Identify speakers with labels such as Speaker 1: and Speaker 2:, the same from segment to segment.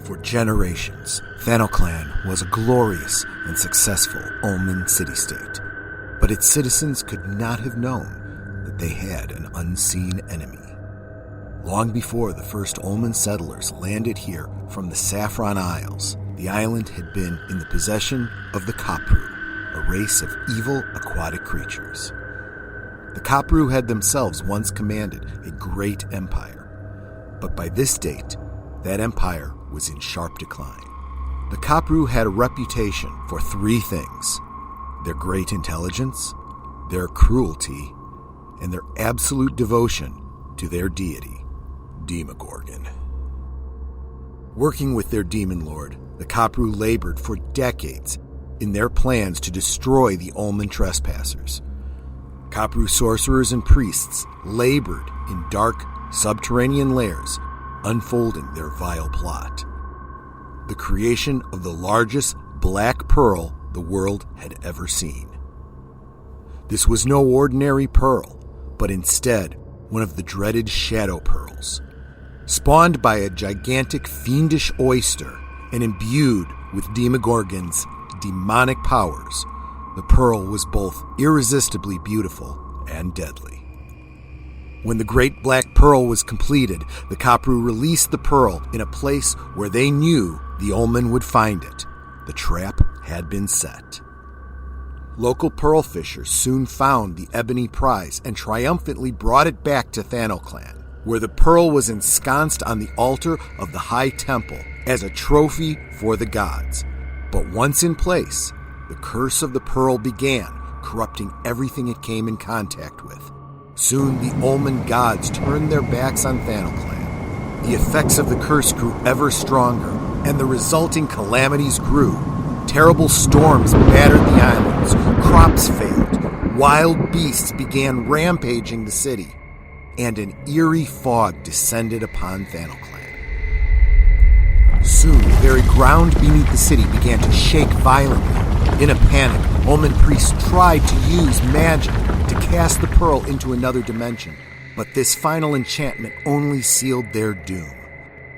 Speaker 1: For generations, ThanoClan was a glorious and successful Ulman city-state, but its citizens could not have known that they had an unseen enemy. Long before the first Ulman settlers landed here from the Saffron Isles, the island had been in the possession of the Kapru, a race of evil aquatic creatures. The Kapru had themselves once commanded a great empire, but by this date, that empire was in sharp decline. The Kapru had a reputation for three things: their great intelligence, their cruelty, and their absolute devotion to their deity, Demogorgon. Working with their demon lord, the Kapru labored for decades in their plans to destroy the Ulman trespassers. Kapru sorcerers and priests labored in dark, subterranean lairs, unfolding their vile plot: the creation of the largest black pearl the world had ever seen. This was no ordinary pearl, but instead one of the dreaded shadow pearls. Spawned by a gigantic fiendish oyster and imbued with Demogorgon's demonic powers, the pearl was both irresistibly beautiful and deadly. When the great black pearl was completed, the Kapru released the pearl in a place where they knew the Ulman would find it. The trap had been set. Local pearl fishers soon found the ebony prize and triumphantly brought it back to ThanoClan, where the pearl was ensconced on the altar of the High Temple as a trophy for the gods. But once in place, the curse of the pearl began, corrupting everything it came in contact with. Soon the Ulman gods turned their backs on ThanoClan. The effects of the curse grew ever stronger, and the resulting calamities grew. Terrible storms battered the islands, crops failed, wild beasts began rampaging the city, and an eerie fog descended upon ThanoClan. Soon the very ground beneath the city began to shake violently. In a panic, Ulman priests tried to use magic to cast the pearl into another dimension, but this final enchantment only sealed their doom.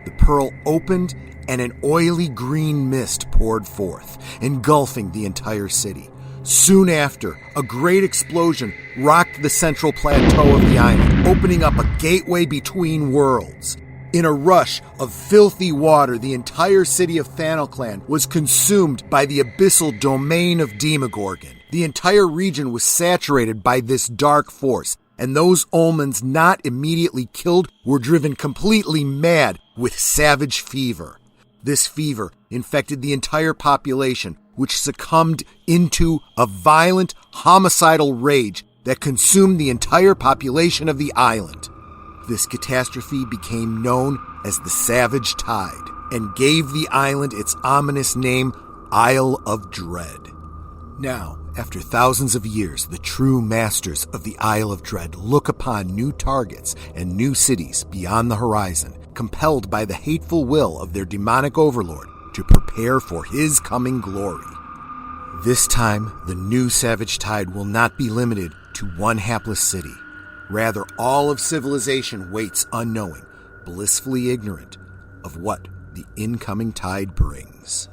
Speaker 1: The pearl opened, and an oily green mist poured forth, engulfing the entire city. Soon after, a great explosion rocked the central plateau of the island, opening up a gateway between worlds. In a rush of filthy water, the entire city of ThanoClan was consumed by the abyssal domain of Demogorgon. The entire region was saturated by this dark force, and those Ulmans not immediately killed were driven completely mad with savage fever. This fever infected the entire population, which succumbed into a violent, homicidal rage that consumed the entire population of the island. This catastrophe became known as the Savage Tide and gave the island its ominous name, Isle of Dread. Now, after thousands of years, the true masters of the Isle of Dread look upon new targets and new cities beyond the horizon, compelled by the hateful will of their demonic overlord to prepare for his coming glory. This time, the new Savage Tide will not be limited to one hapless city. Rather, all of civilization waits unknowing, blissfully ignorant of what the incoming tide brings.